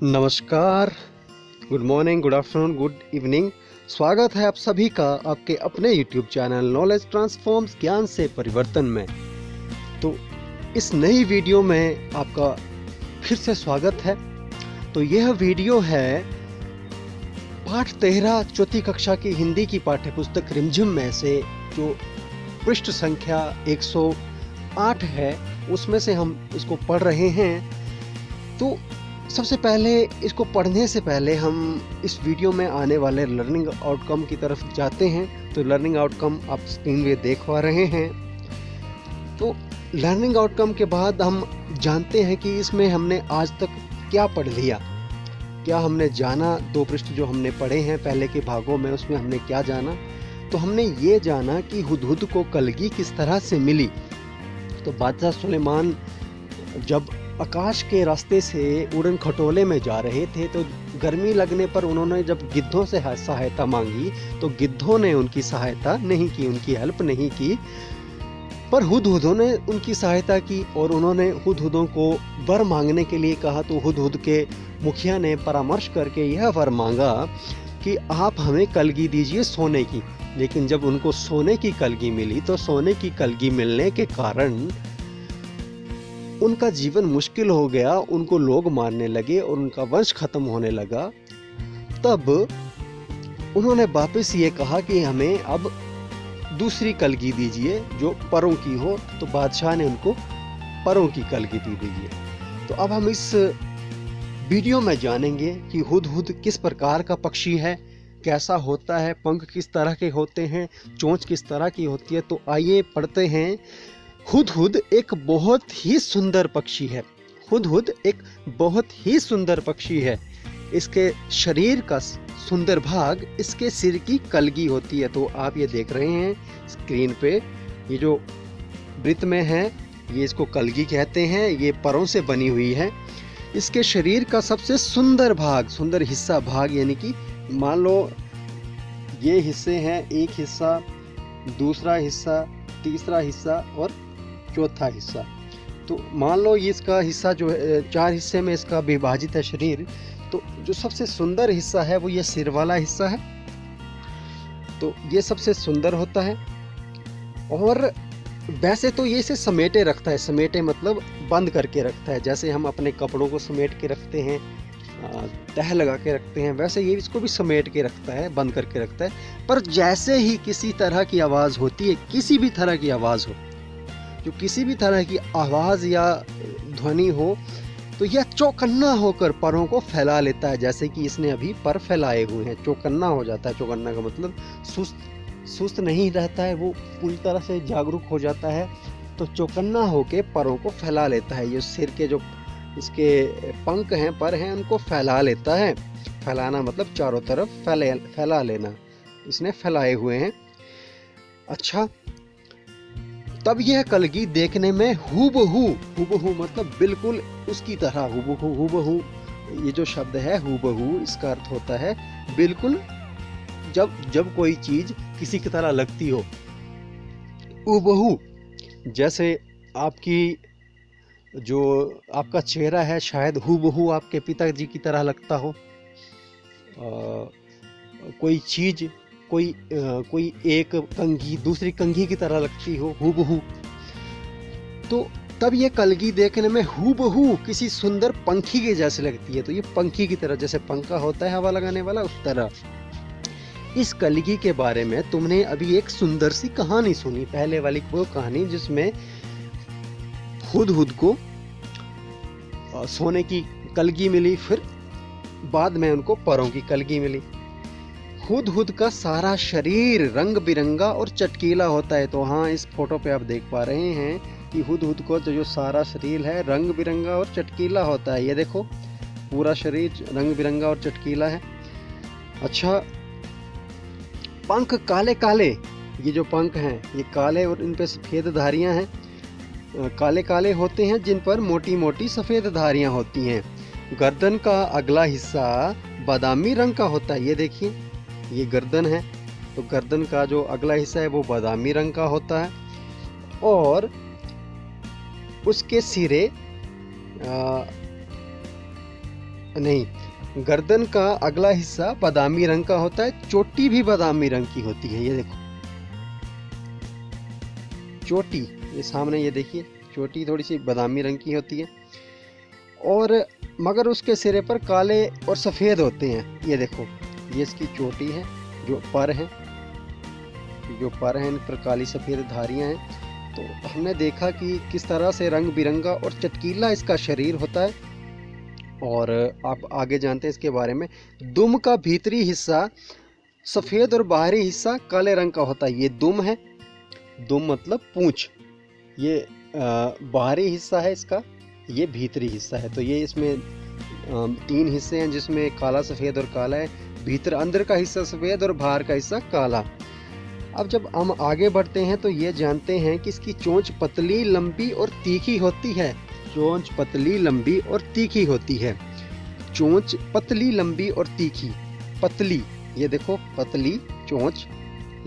नमस्कार, good morning, good afternoon, good evening. स्वागत है आप सभी का आपके अपने यूट्यूब चैनल नॉलेज ट्रांसफॉर्म्स ज्ञान से परिवर्तन में। तो इस नई वीडियो में आपका फिर से स्वागत है। तो यह वीडियो है पाठ 13 चौथी कक्षा की हिंदी की पाठ्य पुस्तक रिमझिम में से जो पृष्ठ संख्या 108 है उसमें से हम इसको पढ़ रहे हैं। तो सबसे पहले इसको पढ़ने से पहले हम इस वीडियो में आने वाले लर्निंग आउटकम की तरफ जाते हैं। तो लर्निंग आउटकम आप स्क्रीन पे देख पा रहे हैं। तो लर्निंग आउटकम के बाद हम जानते हैं कि इसमें हमने आज तक क्या पढ़ लिया, क्या हमने जाना। 2 पृष्ठ जो हमने पढ़े हैं पहले के भागों में, उसमें हमने क्या जाना। तो हमने ये जाना कि हुदहुद को कलगी किस तरह से मिली। तो बादशाह सुलेमान जब आकाश के रास्ते से उड़न खटोले में जा रहे थे तो गर्मी लगने पर उन्होंने जब गिद्धों से सहायता मांगी तो गिद्धों ने उनकी सहायता नहीं की, उनकी हेल्प नहीं की, पर हुदहुदों ने उनकी सहायता की। और उन्होंने हुदहुदों को वर मांगने के लिए कहा। तो हुदहुद के मुखिया ने परामर्श करके यह वर मांगा कि आप हमें कलगी दीजिए सोने की। लेकिन जब उनको सोने की कलगी मिली तो सोने की कलगी मिलने के कारण उनका जीवन मुश्किल हो गया, उनको लोग मारने लगे और उनका वंश खत्म होने लगा। तब उन्होंने वापस ये कहा कि हमें अब दूसरी कलगी दीजिए जो परों की हो। तो बादशाह ने उनको परों की कलगी दी दीजिए। तो अब हम इस वीडियो में जानेंगे कि हुदहुद किस प्रकार का पक्षी है, कैसा होता है, पंख किस तरह के होते हैं, चोंच किस तरह की होती है। तो आइए पढ़ते हैं। हुदहुद एक बहुत ही सुंदर पक्षी है। हुदहुद एक बहुत ही सुंदर पक्षी है। इसके शरीर का सुंदर भाग इसके सिर की कलगी होती है। तो आप ये देख रहे हैं स्क्रीन पे, ये जो वृत्त में है ये इसको कलगी कहते हैं। ये परों से बनी हुई है। इसके शरीर का सबसे सुंदर भाग, सुंदर हिस्सा भाग यानी कि मान लो ये हिस्से हैं, एक हिस्सा, दूसरा हिस्सा, तीसरा हिस्सा और चौथा हिस्सा। तो मान लो ये इसका हिस्सा जो है 4 हिस्से में इसका विभाजित है शरीर। तो जो सबसे सुंदर हिस्सा है वो ये सिर वाला हिस्सा है। तो ये सबसे सुंदर होता है। और वैसे तो ये इसे समेटे रखता है, समेटे मतलब बंद करके रखता है। जैसे हम अपने कपड़ों को समेट के रखते हैं, तह लगा के रखते हैं, वैसे ये इसको भी समेट के रखता है, बंद करके रखता है। पर जैसे ही किसी तरह की आवाज़ होती है, किसी भी तरह की आवाज़ हो, जो किसी भी तरह की आवाज़ या ध्वनि हो, तो यह चौकन्ना होकर परों को फैला लेता है। जैसे कि इसने अभी पर फैलाए हुए हैं, चौकन्ना हो जाता है। चौकन्ना का मतलब सुस्त नहीं रहता है, वो पूरी तरह से जागरूक हो जाता है। तो चौकन्ना होके परों को फैला लेता है। ये सिर के जो इसके पंख हैं, पर हैं, उनको फैला लेता है। फैलाना मतलब चारों तरफ फैला लेना, इसने फैलाए हुए हैं। अच्छा, तब यह कलगी देखने में हूबहू, हूबहू मतलब बिल्कुल उसकी तरह, हूबहू, हूबहू ये जो शब्द है हूबहू, इसका अर्थ होता है बिल्कुल। जब कोई चीज किसी की तरह लगती हो, हूबहू। जैसे आपकी जो आपका चेहरा है शायद हूबहू आपके पिताजी की तरह लगता हो। कोई चीज, कोई एक कंघी दूसरी कंघी की तरह लगती हो, हूबहू। तो तब ये कलगी देखने में हूबहू किसी सुंदर पंखी के जैसे लगती है। तो ये पंखी की तरह, जैसे पंखा होता है हवा लगाने वाला, उस तरह। इस कलगी के बारे में तुमने अभी एक सुंदर सी कहानी सुनी, पहले वाली वो कहानी जिसमें हुदहुद को सोने की कलगी मिली, फिर बाद में उनको परों की कलगी मिली। हुदहुद का सारा शरीर रंग बिरंगा और चटकीला होता है। तो हाँ, इस फोटो पे आप देख पा रहे हैं कि हुदहुद को जो सारा शरीर है रंग बिरंगा और चटकीला होता है। ये देखो, पूरा शरीर रंग बिरंगा और चटकीला है। अच्छा, पंख काले काले, ये जो पंख हैं ये काले और इन पे सफ़ेद धारियाँ हैं, काले काले होते हैं, जिन पर मोटी मोटी सफ़ेद धारियाँ होती हैं। गर्दन का अगला हिस्सा बादामी रंग का होता है। ये देखिए, ये गर्दन है, तो गर्दन का जो अगला हिस्सा है वो बादामी रंग का होता है। और उसके सिरे नहीं, गर्दन का अगला हिस्सा बादामी रंग का होता है, चोटी भी बादामी रंग की होती है। ये देखो चोटी, ये सामने ये देखिए, चोटी थोड़ी सी बादामी रंग की होती है, और मगर उसके सिरे पर काले और सफ़ेद होते हैं। ये देखो, ये इसकी चोटी है, जो पर है इन पर काली सफ़ेद धारियां हैं। तो हमने देखा कि किस तरह से रंग बिरंगा और चटकीला इसका शरीर होता है। और आप आगे जानते हैं इसके बारे में। दुम का भीतरी हिस्सा सफ़ेद और बाहरी हिस्सा काले रंग का होता है। ये दुम है, दुम मतलब पूंछ, ये बाहरी हिस्सा है इसका, ये भीतरी हिस्सा है। तो ये इसमें 3 हिस्से हैं, जिसमें काला, सफ़ेद और काला है। भीतर अंदर का हिस्सा सफ़ेद और बाहर का हिस्सा काला। अब जब हम आगे बढ़ते हैं तो ये जानते हैं कि इसकी चोंच पतली, लंबी और तीखी होती है। चोंच पतली, लंबी और तीखी होती है। चोंच पतली, लंबी और तीखी। पतली, ये देखो पतली चोंच,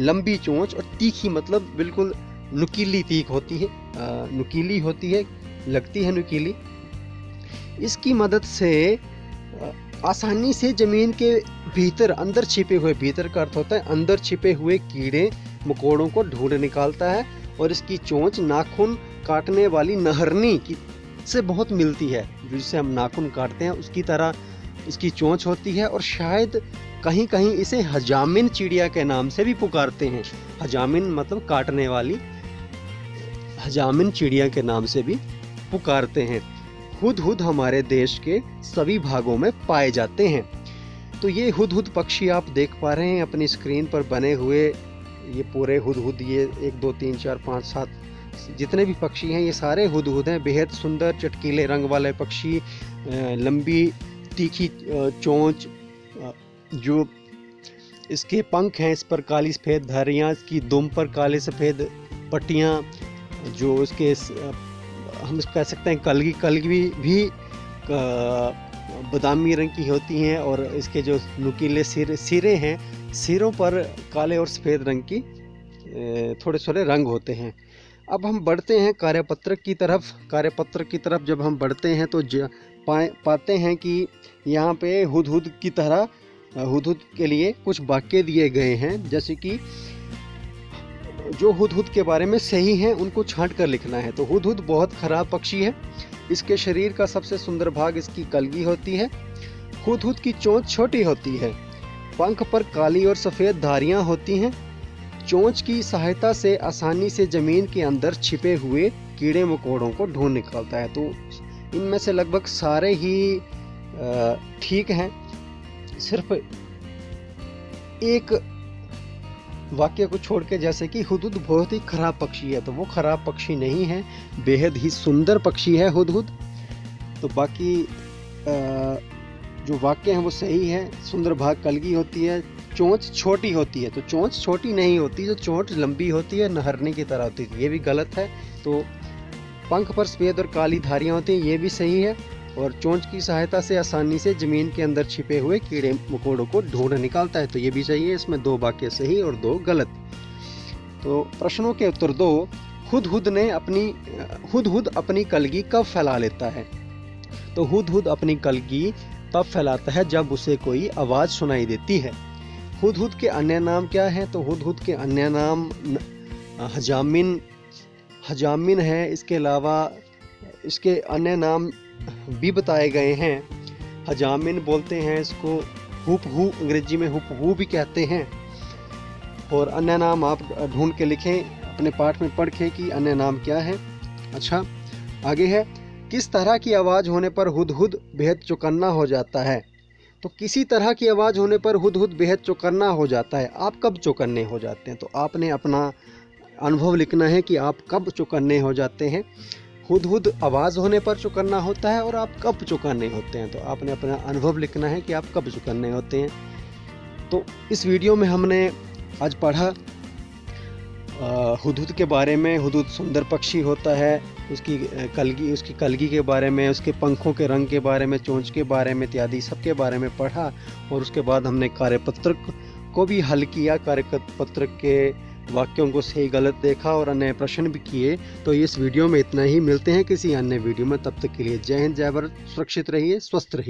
लंबी चोंच और तीखी मतलब बिल्कुल नुकीली तीख होती है, नुकीली होती है, लगती है नुकीली। इसकी मदद से आसानी से जमीन के भीतर, अंदर छिपे हुए, भीतर का अर्थ होता है अंदर छिपे हुए कीड़े मकोड़ों को ढूंढ निकालता है। और इसकी चोंच नाखून काटने वाली नहरनी की से बहुत मिलती है, जिससे हम नाखून काटते हैं उसकी तरह इसकी चोंच होती है। और शायद कहीं कहीं इसे हजामिन चिड़िया के नाम से भी पुकारते हैं। हजामिन मतलब काटने वाली, हजामिन चिड़िया के नाम से भी पुकारते हैं। हुदहुद हमारे देश के सभी भागों में पाए जाते हैं। तो ये हुदहुद पक्षी आप देख पा रहे हैं अपनी स्क्रीन पर बने हुए, ये पूरे हुदहुद, ये 1 2 3 4 5 7 जितने भी पक्षी हैं ये सारे हुदहुद हैं। बेहद सुंदर चटकीले रंग वाले पक्षी, लंबी तीखी चोंच, जो इसके पंख हैं इस पर काली सफ़ेद धारियाँ, इसकी दुम पर काले सफ़ेद पट्टियाँ, जो इसके हम कह सकते हैं कलगी भी बादामी रंग की होती हैं। और इसके जो नुकीले सिरे हैं, सिरों पर काले और सफ़ेद रंग की थोड़े थोड़े रंग होते हैं। अब हम बढ़ते हैं कार्यपत्रक की तरफ। कार्यपत्रक की तरफ जब हम बढ़ते हैं तो पाते हैं कि यहाँ पे हुदहुद की तरह, हुदहुद के लिए कुछ वाक्य दिए गए हैं, जैसे कि जो हुदहुद के बारे में सही हैं उनको छांट कर लिखना है। तो हुदहुद बहुत खराब पक्षी है। इसके शरीर का सबसे सुंदर भाग इसकी कलगी होती है। हुदहुद की चोंच छोटी होती है। पंख पर काली और सफ़ेद धारियां होती हैं। चोंच की सहायता से आसानी से जमीन के अंदर छिपे हुए कीड़े मकोड़ों को ढूंढ निकालता है। तो इनमें से लगभग सारे ही ठीक हैं। सिर्फ एक वाक्य को छोड़ के, जैसे कि हुदहुद बहुत ही खराब पक्षी है, तो वो खराब पक्षी नहीं है, बेहद ही सुंदर पक्षी है हुदहुद। तो बाकी जो वाक्य हैं वो सही है। सुंदर भाग कलगी होती है, चोंच छोटी होती है। तो चोंच छोटी नहीं होती, जो चोंच लंबी होती है नहरनी की तरह होती है, ये भी गलत है। तो पंख पर सफ़ेद और काली धारियाँ होती हैं, ये भी सही है। और चोंच की सहायता से आसानी से जमीन के अंदर छिपे हुए कीड़े मकोड़ों को ढूंढ निकालता है, तो ये भी सही है। इसमें 2 वाक्य सही और 2 गलत। तो प्रश्नों के उत्तर 2। हुदहुद अपनी कलगी कब फैला लेता है? तो हुदहुद अपनी कलगी तब फैलाता है जब उसे कोई आवाज़ सुनाई देती है। हुदहुद के अन्य नाम क्या हैं? तो हुदहुद के अन्य नाम हजामिन है। इसके अलावा इसके अन्य नाम भी बताए गए हैं। हजामिन बोलते हैं इसको, हुपहू, अंग्रेजी में हुपहू भी कहते हैं। और अन्य नाम आप ढूंढ के लिखें, अपने पाठ में पढ़ें कि अन्य नाम क्या है। अच्छा, आगे है, किस तरह की आवाज़ होने पर हुदहुद बेहद चौकन्ना हो जाता है? तो किसी तरह की आवाज़ होने पर हुदहुद बेहद चौकन्ना हो जाता है। आप कब चौकन्ने हो जाते हैं? तो आपने अपना अनुभव लिखना है कि आप कब चौकन्ने हो जाते हैं। हुदहुद आवाज़ होने पर चौकन्ना होता है और आप कब चौकन्ने होते हैं, तो आपने अपना अनुभव लिखना है कि आप कब चौकन्ने होते हैं। तो इस वीडियो में हमने आज पढ़ा हुदहुद के बारे में। हुदहुद सुंदर पक्षी होता है, उसकी कलगी के बारे में, उसके पंखों के रंग के बारे में, चोंच के बारे में इत्यादि सबके बारे में पढ़ा। और उसके बाद हमने कार्यपत्रक को भी हल किया, कार्यपत्रक के वाक्यों को सही गलत देखा और अन्य प्रश्न भी किए। तो इस वीडियो में इतना ही। मिलते हैं किसी अन्य वीडियो में, तब तक के लिए जय हिंद, जय भारत। सुरक्षित रहिए, स्वस्थ रहिए।